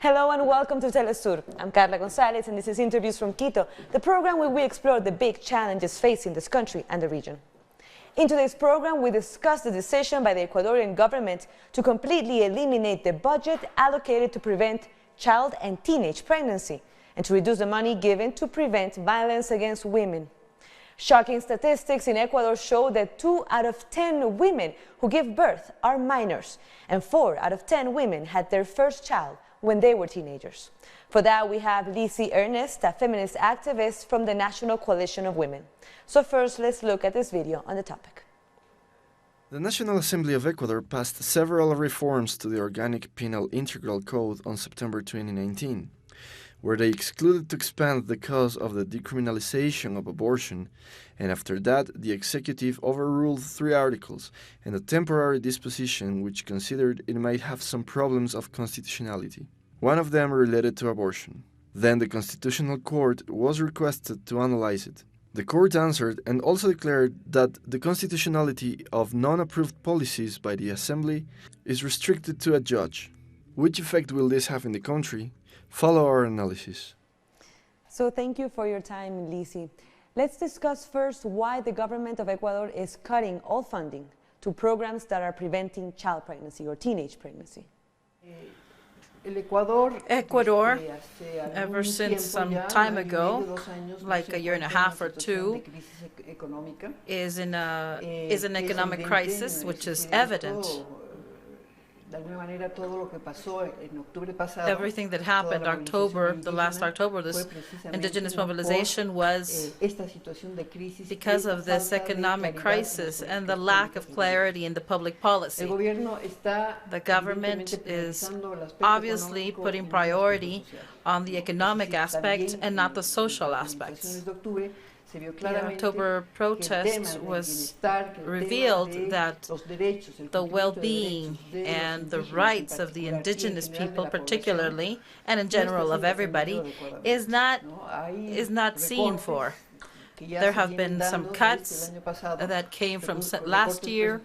Hello and welcome to Telesur. I'm Carla Gonzalez and this is Interviews from Quito, the program where we explore the big challenges facing this country and the region. In today's program, we discuss the decision by the Ecuadorian government to completely eliminate the budget allocated to prevent child and teenage pregnancy and to reduce the money given to prevent violence against women. Shocking statistics in Ecuador show that 2 out of 10 women who give birth are minors, and 4 out of 10 women had their first child when they were teenagers. For that, we have Lizie Ernst, a feminist activist from the National Coalition of Women. So first, let's look at this video on the topic. The National Assembly of Ecuador passed several reforms to the Organic Penal Integral Code on September 2019, where they excluded to expand the cause of the decriminalization of abortion, and after that the executive overruled 3 articles and a temporary disposition which considered it might have some problems of constitutionality. One of them related to abortion. Then the Constitutional Court was requested to analyze it. The court answered and also declared that the constitutionality of non-approved policies by the Assembly is restricted to a judge. Which effect will this have in the country? Follow our analysis. So thank you for your time, Lizie. Let's discuss first why the government of Ecuador is cutting all funding to programs that are preventing child pregnancy or teenage pregnancy. Ecuador, ever since some time ago, like a year and a half or two, is in an economic crisis, which is evident. Everything that happened last October, this indigenous mobilization was because of this economic crisis and the lack of clarity in the public policy. The government is obviously putting priority on the economic aspect and not the social aspects. The October protest was revealed that the well-being and the rights of the indigenous people particularly, and in general of everybody, is not seen for. There have been some cuts that came from last year.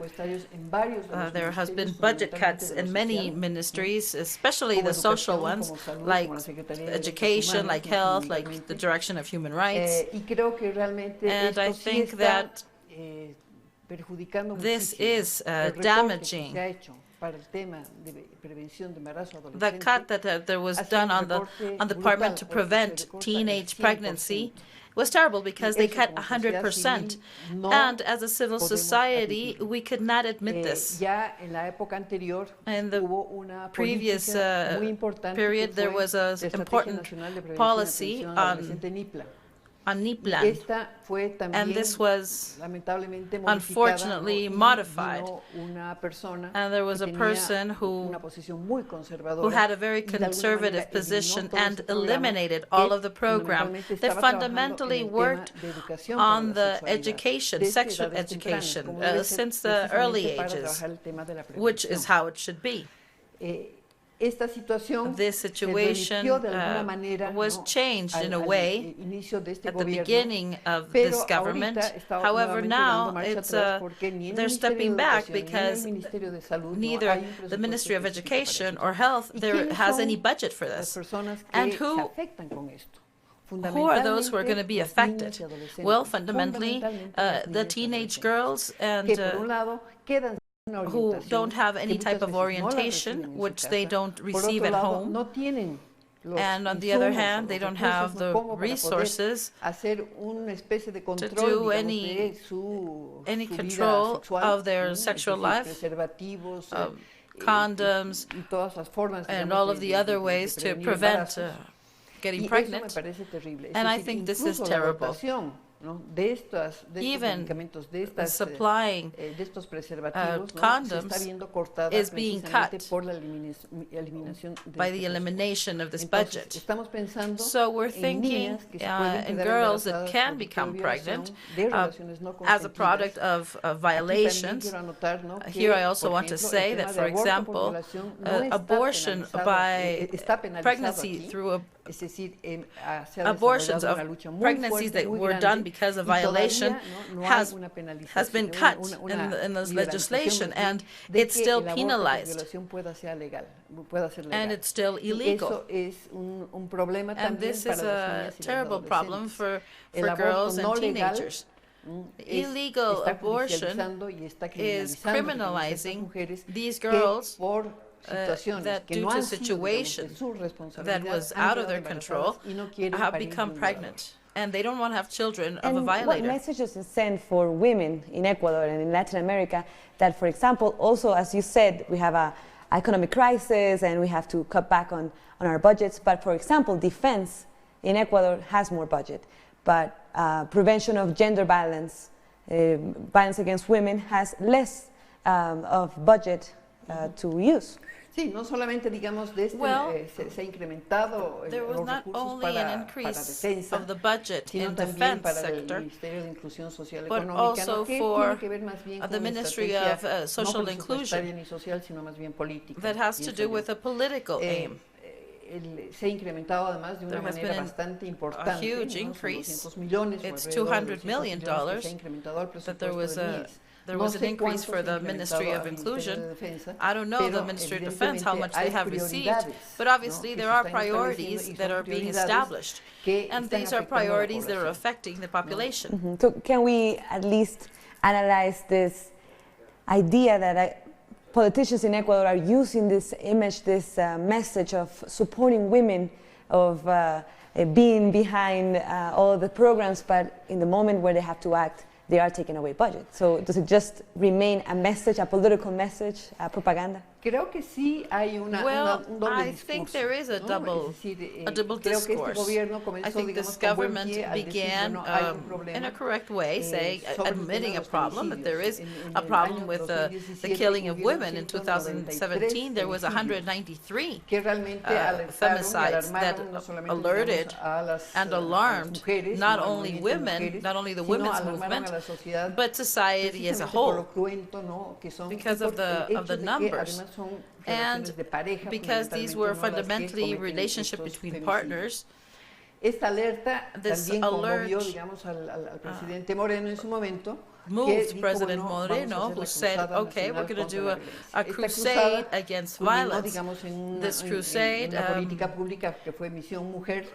There has been budget cuts in many ministries, especially the social ones, like education, like health, like the direction of human rights. And I think that this is damaging. The cut that there was done on the Department to Prevent Teenage Pregnancy was terrible because they cut 100%. And as a civil society, we could not admit this. In the previous period, there was an important policy on NIPLAN, and this was unfortunately modified. And there was a person who had a very conservative position and eliminated all of the program that fundamentally worked on the education, sexual education, since the early ages, which is how it should be. This situation was changed in a way at the beginning of this government. However, now they're stepping back because neither the Ministry of Education or Health has any budget for this. And who are those who are going to be affected? Well, fundamentally, the teenage girls and who don't have any type of orientation, which they don't receive at home. And on the other hand, they don't have the resources to do any control of their sexual life, condoms, and all of the other ways to prevent getting pregnant. And I think this is terrible. Even supplying condoms is being cut by the elimination of this budget. So we're thinking in girls that can become pregnant as a product of violations. Here I also want to say that, for example, abortion by pregnancy through abortions, of pregnancies that were done because of violation has been cut in this legislation, and it's still penalized, and it's still illegal. And this is a terrible problem for girls and teenagers. Illegal abortion is criminalizing these girls that due to situation that was out of their control have become pregnant, and they don't want to have children of a violator. What messages is sent for women in Ecuador and in Latin America that, for example, also, as you said, we have a economic crisis and we have to cut back on our budgets, but for example, defense in Ecuador has more budget, but prevention of gender violence, violence against women has less of budget to use. Sí, no solamente digamos de este se ha incrementado there was not only an increase of the budget in defense sector, but also for the Ministry of Social Inclusion that has to do with a political aim. Se ha incrementado además de una manera bastante importante, a huge increase. It's $200 million that there was an increase for the Ministry of Inclusion. I don't know the Ministry of Defense how much they have received, but obviously there are priorities that are being established, and these are priorities that are affecting the population. So can we at least analyze this idea that politicians in Ecuador are using this image, this message of supporting women, of being behind all the programs, but in the moment where they have to act, they are taking away budget. So does it just remain a message, a political message, propaganda? Creo que sí hay un doble I think there is a double discourse. I think this government began in a correct way, saying, admitting a problem, that there is a problem with the killing of women. In 2017, there was 193 femicides that alerted and alarmed not only women, not only the women's movement, but society as a whole, because of the numbers. And because these were fundamentally relationship between partners, this alert moved President Moreno, who said, okay, we're going to do a crusade against violence. This crusade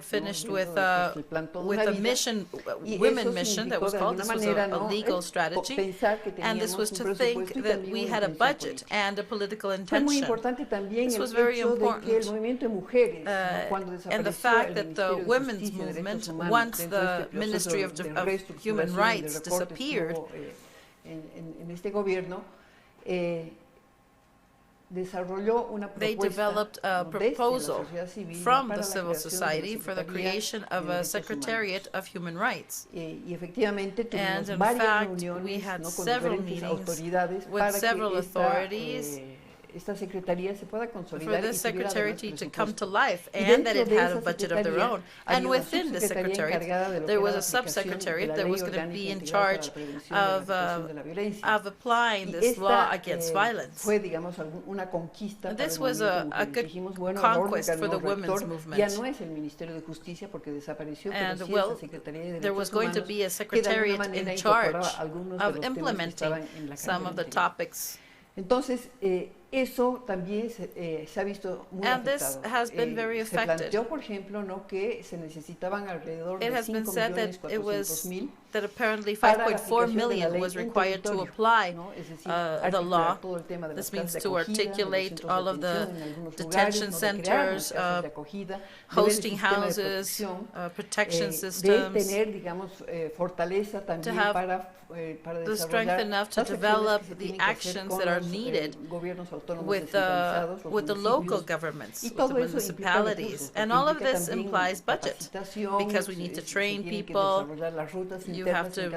finished with a mission, women mission that was called. This was a legal strategy, and this was to think that we had a budget and a political intention. This was very important. And the fact that the women's movement, once the Ministry of Human Rights disappeared, they developed a proposal from the civil society for the creation of a Secretariat of Human Rights. And in fact, we had several meetings with several authorities for this secretariat to come to life, and that it had a budget of their own. And within the secretariat, there was a subsecretariat that was going to be in charge of applying this law against violence. This was a good conquest for the women's movement. And well, there was going to be a secretariat in charge of implementing some of the topics. Entonces, eso también se ha visto muy afectado. And this has been very affected. Se planteó, por ejemplo, ¿no?, que se necesitaban alrededor de 5.400.000 that apparently 5.4 million was required to apply the law. This means to articulate all of the detention centers, hosting houses, protection systems, to have the strength enough to develop the actions that are needed with the local governments, with the municipalities. And all of this implies budget, because we need to train people, you have to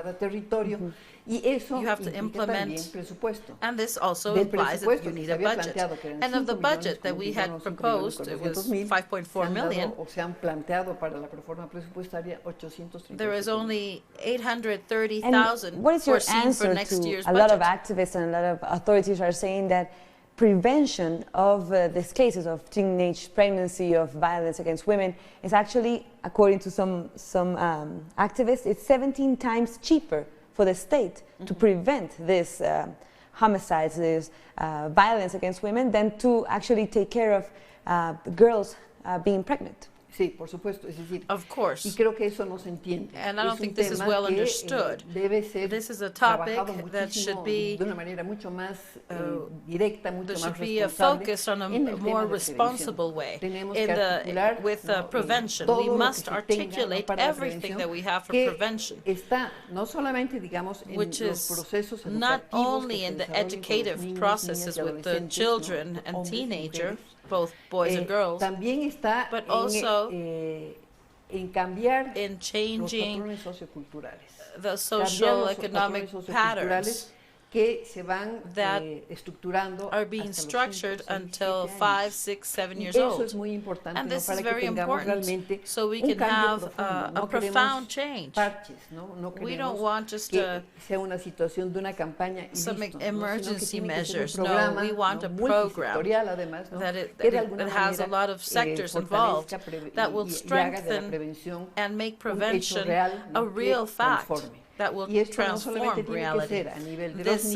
implement, and this also implies that you need a budget. And of the budget that we had proposed, it was 5.4 million. There is only 830,000 what is your foreseen answer for next to year's a budget. lot of activists and a lot of authorities are saying that prevention of these cases of teenage pregnancy, of violence against women, is actually, according to some activists, it's 17 times cheaper for the state to prevent this homicides, this violence against women, than to actually take care of girls being pregnant. Sí, por supuesto, es decir, Of course. y creo que eso no se entiende. And I don't Es un think this is tema well que, understood. debe ser This is a topic trabajado that should muchísimo, be de una manera mucho más directa, mucho there más should be a responsable focus on a en el tema more de responsible prevención. way Tenemos in que articular, with ¿no? prevention. Todo We lo que must se tenga, ¿no? articulate para la everything prevención, that we have for que prevention, está no solamente, digamos, en which los is procesos not educativos only que se in the desarrollan con los educative niños, processes niñas y with the adolescentes, ¿no? children and Hombres y teenagers, mujeres. both boys and girls, También está but also en cambiar in los changing patrones socioculturales. the Cambiar social los economic patrones patterns socioculturales que se van that estructurando are being hasta los structured 5, 6, until 7 5, años. 6, 7 Y years eso es old. muy importante, And ¿no? this Para is que very tengamos important realmente so we un can cambio have profundo. No a profound queremos change. parches, ¿no? No We don't queremos want just que sea una situación de una campaña y some listo, ¿no? emergency Sino que tiene que ser un measures. No, programa, we want ¿no? a program multisectorial, además, ¿no? that que de alguna has a manera, lot of sectors involved that will strengthen and make prevention a real fact that will transform reality. This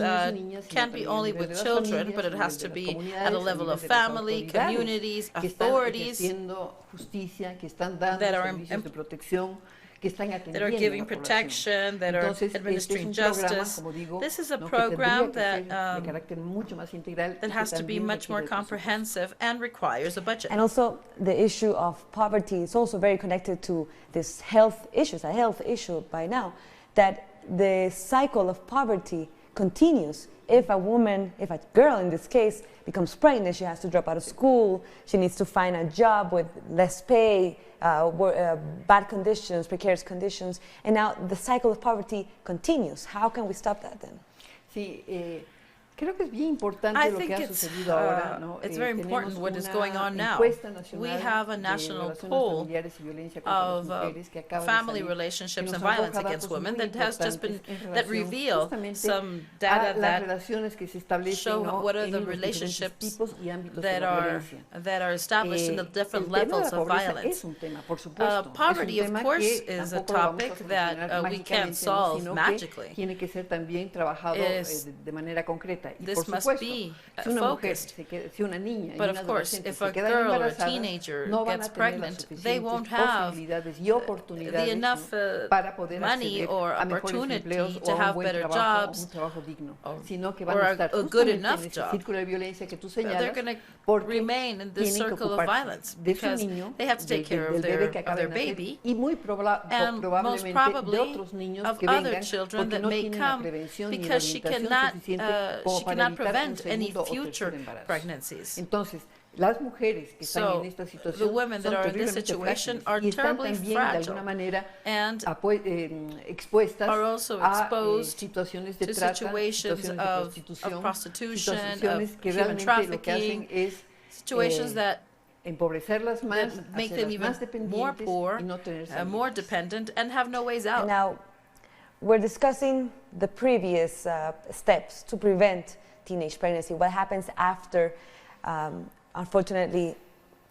can't be only with children, but it has to be at a level of family, communities, authorities that are giving protection, that are administering justice. This is a program that has to be much more comprehensive and requires a budget. And also the issue of poverty is also very connected to this health issues, a health issue by now, that the cycle of poverty continues. If a woman, if a girl in this case, becomes pregnant, she has to drop out of school, she needs to find a job with less pay, bad conditions, precarious conditions, and now the cycle of poverty continues. How can we stop that then? Sí, creo que es bien importante I lo think que ha sucedido ahora, ¿no? It's very important Tenemos what is una going on now. encuesta nacional We have a de national relaciones poll familiares y violencia contra las of mujeres que acaba de family salir, relationships que and nos violence arroja against datos women muy that has just been importantes en that relación reveal justamente some a data las that relaciones que se establecen, show ¿no? what are en the los diferentes relationships tipos y ámbitos de that la are violencia. established in the different El tema de levels la of pobreza violence. es un tema, por supuesto. Poverty, es of un tema course, que is a tampoco lo vamos a topic that solucionar we can't mágicamente, solve sino magically. que tiene que ser también trabajado de manera concreta. Y This por must supuesto, be si una mujer, focused. si una niña y But una of course, adolescente if se a quedan girl or a embarazadas, teenager no van gets a tener las pregnant, they suficientes won't have posibilidades y oportunidades, enough ¿no? para poder money acceder or a mejores opportunity empleos to o a have un buen better trabajo, jobs, un trabajo digno, sino que or van a a estar good justamente enough en ese job. círculo de violencia que tú They're señalas, going to porque remain in this tienen que circle of ocuparse violence de su because niño, they have to take care del bebé que of acaba their de nacer, baby y muy and most probablemente de probably otros niños of que other vengan children porque that no may tienen la come prevención ni la because she orientación cannot, suficiente como she para cannot evitar un prevent any segundo o tercer future embarazo. pregnancies. Entonces, las mujeres que están So, en esta the situación women that son are in this terriblemente situation frágiles are y están terribly también de fragile alguna manera and expuestas are also a exposed situaciones de to trata, situations situaciones de of prostitution, situaciones of que human realmente lo que hacen trafficking, es situations that empobrecerlas más, make them hacerlas even más more dependientes poor, y no tener more salidas. dependent, and have no ways And out. now we're discussing the previous steps to prevent teenage pregnancy. What happens after, unfortunately,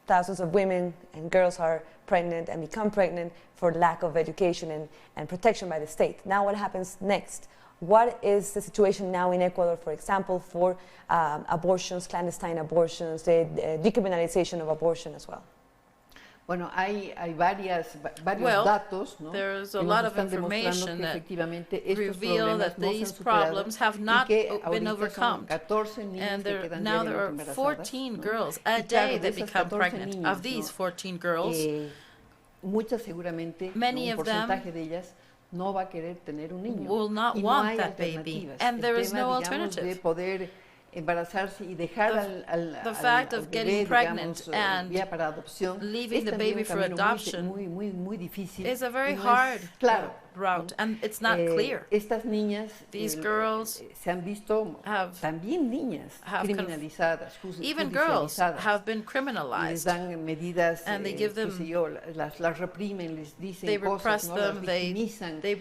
thousands of women and girls are pregnant and become pregnant for lack of education and protection by the state. Now what happens next? What is the situation now in Ecuador, for example, for abortions, clandestine abortions, the decriminalization of abortion as well? Bueno, hay varios Well, datos, ¿no? there's a que lot nos of están demostrando information que that efectivamente estos reveal that problemas no se han these superado problems have y not que been ahorita son overcome. 14 niñas And que quedan now there diariamente are embarazadas, 14 ¿no? girls Y a claro, day de that esas become 14 pregnant. niñas, Of these ¿no? 14 girls, Muchas seguramente, many un of them porcentaje de ellas no va a querer tener un niño. will not y no want hay that baby, alternativas. and there El is tema, no digamos, de alternative. poder embarazarse y dejar The fact al of getting bebé, pregnant digamos, and vía para adopción leaving es the también baby un for camino adoption muy difícil is a very y no hard es claro route, and it's not clear. Estas niñas These girls se han visto también niñas criminalizadas, even girls have been les criminalized. dan medidas, And they give them, qué sé yo, las reprimen, les dicen they cosas, repress ¿no? them, Las victimizan, they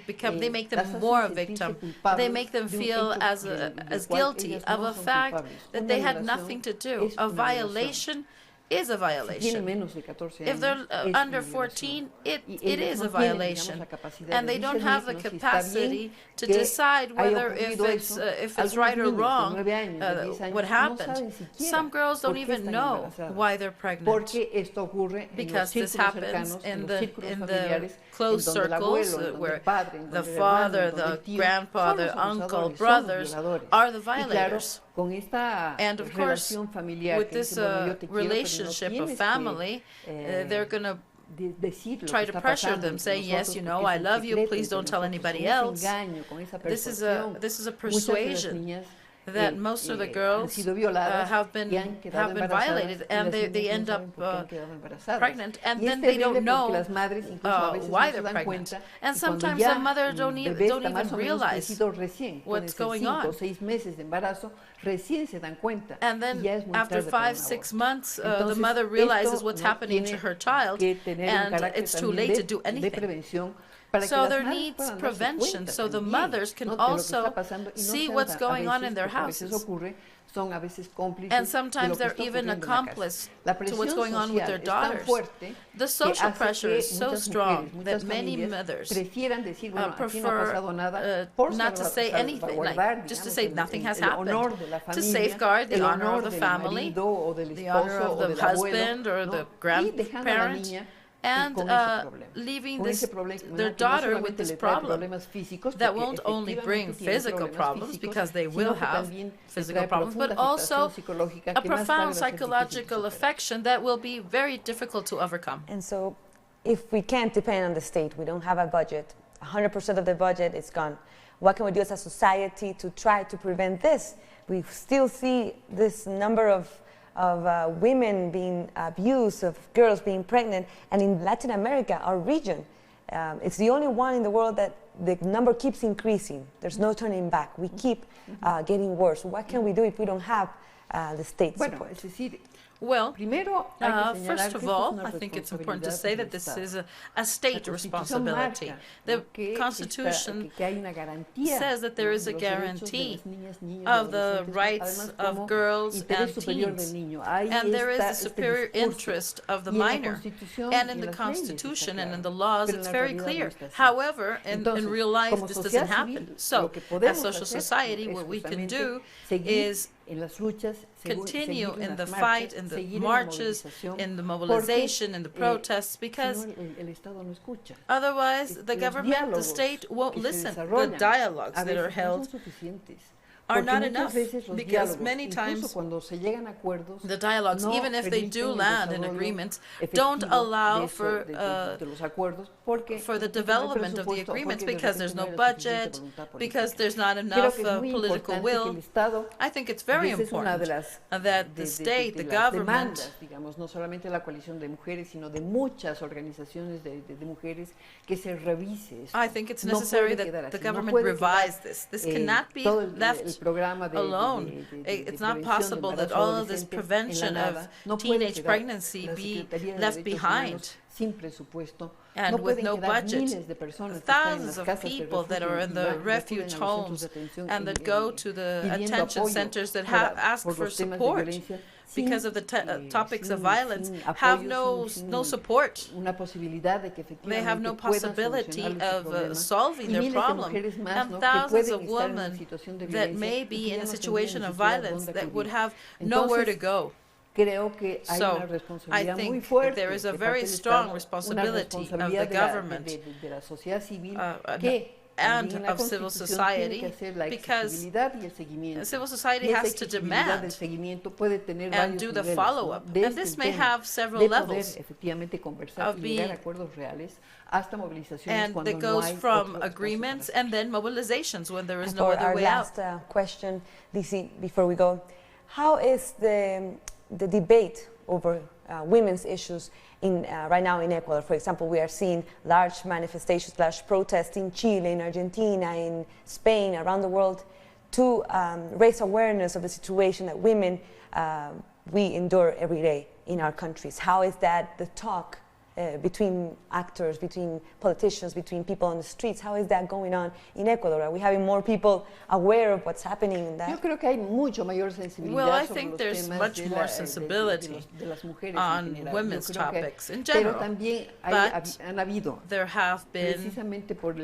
make las them hacen more a sentirse victim. culpables They make them de un feel hecho as del cual guilty ellas of no a son fact culpables. that Una they had violación nothing to do. es A una violación. violation is a Si tienen violation. menos de 14 If they're años, es under una 14, violación. Y it ellas is no a tienen, digamos, violation. la capacidad And de they don't have the discernir, ¿no? Si está capacity bien to que decide haya whether if ocurrido it's, eso. if it's Algunas right or niñas de wrong, 9 años, de 10 años, what no happened. saben siquiera Some girls por don't qué even están know embarazadas. why they're pregnant. Porque esto ocurre en los Because this círculos happens cercanos, en in los the círculos in the familiares, close en donde el circles abuelo, en donde where el padre, en the donde el hermano, father, en donde the el tío, grandfather, son los uncle, abusadores, son los brothers violadores. are the Y claro, violators. con esta And of course, relación familiar with que this dice, bueno, yo te quiero, pero no relationship of tienes family, que, they're going to decir lo try que to está pressure pasando them, entre saying, yes, nosotros, you porque know, es I un love you, secreto please entre don't tell nosotros, anybody con ese else. engaño, con esa This is persuasión. a Muchas de las persuasion niñas that most of the han girls sido violadas have y been han quedado violated, embarazadas, y and las they niñas end no up saben por qué han quedado embarazadas. pregnant, and Y es then they terrible don't know porque las madres incluso a veces why no se they're dan pregnant. cuenta, And y cuando sometimes ya the mother el don't bebé even está más o menos realize crecido recién, pueden what's ser going 5 o on. 6 meses de embarazo, recién se dan cuenta, And y then ya es muy after tarde para un 5-6 aborto. months, the Entonces, mother realizes esto, what's ¿no?, happening to tiene her child, que tener un and carácter it's too también late to de do anything. prevención, para que So las there madres needs puedan darse prevention, cuenta so the también, mothers can ¿no?, de lo que also está pasando, y no see sean what's a going on veces, in their porque a veces houses. ocurre, son a veces cómplices And de sometimes lo que they're está even ocurriendo en la casa. accomplice La to what's presión going on with social their es tan daughters. fuerte The que social hace pressure que is so muchas strong mujeres, that muchas many familias mothers prefieran decir, bueno, aquí no ha prefer pasado nada, por not to say anything, like salvaguardar, just to digamos, say nothing has el honor happened, de la to familia, safeguard the el honor of honor the del family, marido o del the honor esposo of o the del abuelo, husband or ¿no?, the y dejando a la grandparent, niña and con ese problema, leaving con this, ese problema their que no daughter with solamente this le trae problem problemas físicos, that porque won't only bring efectivamente tiene physical problemas problems, físicos, because they sino will que have también le physical trae problems, but profunda also afectación psicológica a que más tarde profound va a ser difícil de psychological superar. affection that will be very difficult to overcome. And so, if we can't depend on the state, we don't have a budget, 100% of the budget is gone. What can we do as a society to try to prevent this? We still see this number of women being abused, of girls being pregnant, and in Latin America, our region, it's the only one in the world that the number keeps increasing. There's no turning back. We keep getting worse. What can we do if we don't have the state Bueno, pues, es support? decir, Well, primero hay que señalar first que of esto es all, una I think it's important to responsabilidad say del that this Estado. is a La state Constitución responsibility. marca, The ¿no?, que Constitution hay una garantía, says that there ¿no?, is de a los derechos de guarantee las niñas, niños, of the adolescentes, rights además of como girls interés and superior del teens. niño. Hay And there is the este superior discurso, interest of the y en la minor. Constitución And y in en the las leyes está Constitution and in claro, the laws, pero en it's la very realidad no clear. está así. However, in Entonces, real life, como this sociedad doesn't happen. civil, So, lo que as podemos social hacer society, es what we can justamente do seguir is en las luchas, continue seguir en in the las fight, marchas, in the seguir en la marches, movilización, in the porque, mobilization, in the protests, si because no, el Estado no escucha. otherwise the Los government, the diálogos state won't que se listen. The desarrollan dialogues a that are veces no held son suficientes. are Porque not muchas enough, veces los because diálogos, many incluso times cuando se llegan a acuerdos, the dialogues, no even if they do permiten el land in desarrollo agreements, don't efectivo allow de eso, for de los acuerdos, porque for the de repente no hay development of the presupuesto, agreements, porque de because there's repente no no hay la suficiente budget, voluntad política. because there's not Creo enough que es muy political importante que el will. Estado, I think it's very y esa es una de important las, that the state, the las government, demandas, digamos, no solamente la coalición de mujeres, sino de muchas organizaciones de mujeres, que se revise esto. I think it's No necessary puede quedar that the así, no government puede quedar, revise this. This cannot be todo el left programa de alone. It's not possible that all of this prevention of teenage pregnancy be left behind. Sin presupuesto, And no with pueden no quedar budget. miles de personas que están en Thousands las of casas de people that refugio are y in the van y acuden refuge a los centros homes de atención and that go to the pidiendo attention apoyo centers that ask por for los temas de support violencia, because sin, of the topics of sin violence, apoyo, have no sin support. una posibilidad de que They have no efectivamente puedan possibility solucionar este of problema. solving Y their miles de problem. mujeres más, And ¿no?, que thousands pueden of estar en una women situación de that violencia may y be que ya in a no situation tendrían of ni siquiera violence dónde that would acudir. have nowhere to Entonces, go. creo que hay So, una I responsabilidad muy think fuerte there is a de very parte del strong Estado, responsibility una of the responsabilidad government de la sociedad civil and que and también la of civil Constitución tiene que society, hacer la because exigibilidad y el seguimiento. civil society Y esa has to exigibilidad del demand seguimiento puede tener and varios do the niveles, follow-up. ¿no? Desde And this el may tema have several de poder levels efectivamente conversar of y llegar a being, acuerdos reales hasta movilizaciones and cuando that no goes hay from otro espacio agreements para and then mobilizations when there is And no for other our way out. last question, Lizie, before we go, how is the debate over women's issues right now in Ecuador. For example, we are seeing large manifestations, large protests in Chile, in Argentina, in Spain, around the world, to raise awareness of the situation that women we endure every day in our countries. How is that the talk between actors, between politicians, between people on the streets? How is that going on in Ecuador? Are we having more people aware of what's happening in that? Yo creo que hay mucho mayor sensibilidad. Well, I sobre think los there's temas much de more la- sensibility de las mujeres on en general. women's Yo creo que- topics in pero general. también But han habido, there have been, precisamente por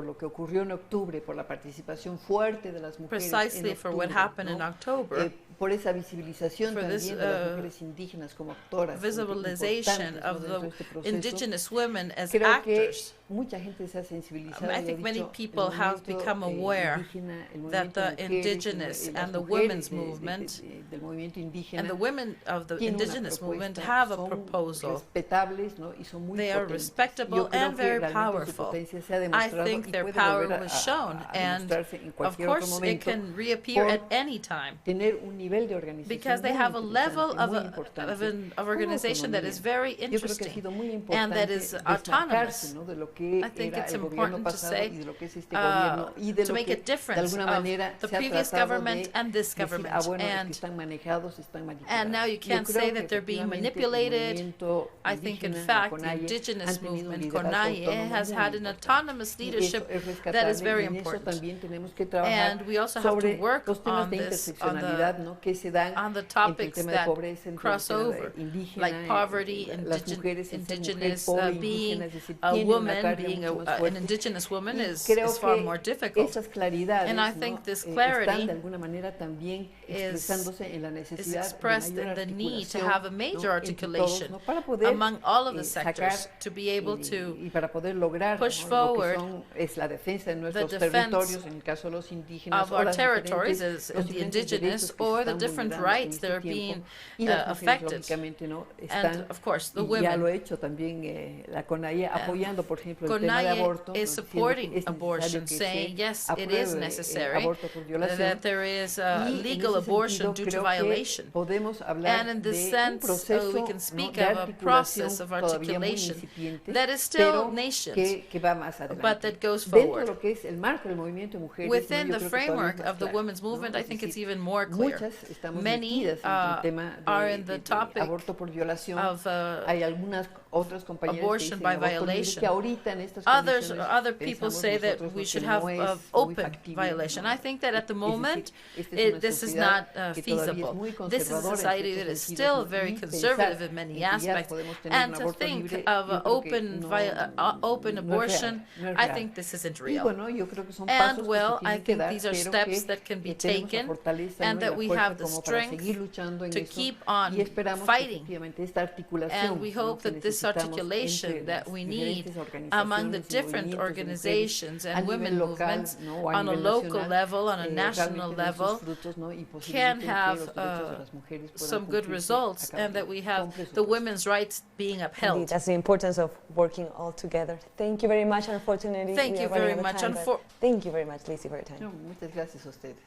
lo que ocurrió en octubre, por la participación fuerte de las mujeres precisely en for what octubre, happened ¿no? in October, Por esa visibilización for también this, de las mujeres indígenas como actoras visualization importantes, ¿no? of dentro de the este proceso. indigenous women as Creo que actors. mucha gente se ha sensibilizado. I y ha think many dicho, people el have movimiento, become aware indígena, el that movimiento the de mujeres, indigenous las and the mujeres women's movement del movimiento indígena and the women of the tienen una indigenous movement propuesta, have a son proposal. respetables, ¿no? Y son muy They are potentes. respectable Yo creo and que very realmente su powerful. potencia se ha I demostrado think y their puede power volver was shown, a and demostrarse en of cualquier otro course it momento can reappear por at any time, tener un nivel de organización because they muy have a level interesante, of, muy importante, of con organization that autonomía. is very Yo creo que ha interesting sido muy and importante that is destacarse, autonomous. ¿no? De lo que I think era it's el gobierno important to pasado say, y de lo que es este gobierno y de to lo make que a de difference alguna of manera the se ha previous tratado government de and this decir, government. bueno, los que And están manejados están manipulados. and now you Yo can't creo say que that they're being efectivamente el manipulated. movimiento I think, in indígena, la fact, the CONAIE, indigenous han tenido un movement, liderazgo CONAIE, autónomo has muy had an importante. autonomous Y eso leadership es that is rescatable, very y en eso important. también tenemos que trabajar And we also have sobre to work los temas on de this, interseccionalidad, ¿no? Que se dan on the entre el topics tema de that pobreza, entre el cross tema de over, indígena, like poverty, las mujeres, el ser mujer indigenous, pobre, being indígena, es decir, a tienen una woman, carga being mucho más an fuerte. indigenous woman Y is creo far que more difficult. esas claridades, And I ¿no? think this están clarity de alguna manera también is expresándose en la is necesidad de expressed mayor in the need to articulación, have a major ¿no? entre todos, articulation ¿no? Para poder among all of the sacar sectors to be able to y para poder lograr, push ¿no? forward es la defensa de nuestros defense territorios, en el caso de los indígenas, of o our las territories diferentes- as los the diferentes indigenous derechos que se or the están different vulnerando en rights este that are tiempo. being Y las mujeres, affected. lógicamente, ¿no? And están, of course, the y ya women. lo ha hecho también la CONAIE, apoyando, por ejemplo, el tema de CONAIE aborto, is diciendo que supporting es necesario abortion, que saying se yes, it apruebe is el necessary, aborto por violación. that there is a Y en legal ese abortion sentido, due to creo que violation. podemos hablar And in this de un sense, proceso, we can ¿no? speak de of a process articulación of todavía muy articulation incipiente, that is still pero nascent, que va más adelante. but that goes Dentro de forward. lo que es el marco del movimiento de mujeres, Within ¿no? Yo the creo que todavía es framework más of the claro, women's movement, ¿no? I Es think it's decir, even more clear. muchas estamos Many metidas en el tema are in the de topic aborto por violación. of Hay algunas otras compañeras que abortion dicen by aborto libre, violation. que ahorita en estas Other people pensamos say that nosotros, we ¿no? should que have no es muy open factible, violation. ¿no? I think that at the Es moment, decir, esta es una this is sociedad not que todavía es feasible. muy This is a conservadora en society that ciertos is sentidos, still ¿no? very Y conservative pensar in many en que ya aspects. podemos tener And un to aborto think libre, of yo creo que open no es abortion, real, no es I real. think this isn't Y real. bueno, yo creo que son And pasos well, que se I tienen que think dar, these are pero steps que that can be tenemos la taken, fortaleza, and ¿no? y that la we fuerza have the como para strength seguir luchando en to eso, keep on y esperamos que fighting. efectivamente esta articulación, And we ¿no? hope que that this necesitamos articulation entre that las we need diferentes among the organizaciones y different movimientos de organizations mujeres and a women nivel local, movements ¿no? o a on a nivel local nacional, level, on a national realmente den sus level, frutos, ¿no? y can posibiliten que have los derechos de las mujeres puedan some good cumplirse results, a cabo and that we have con the presupuesto. women's rights being Indeed, upheld. that's the importance of working all together. Thank you very much. Unfortunately, Thank we you are running very out of much. time, but thank you very much, Lizie, for your time. No, muchas gracias a ustedes.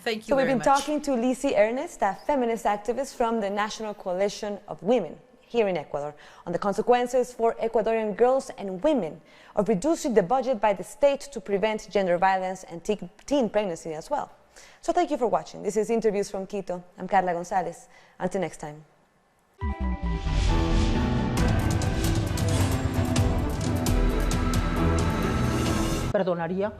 Thank you So we've very been much. talking to Lizie Ernst, a feminist activist from the National Coalition of Women here in Ecuador, on the consequences for Ecuadorian girls and women of reducing the budget by the state to prevent gender violence and teen pregnancy as well. So thank you for watching. This is Interviews from Quito. I'm Carla Gonzalez. Until next time. Perdonaría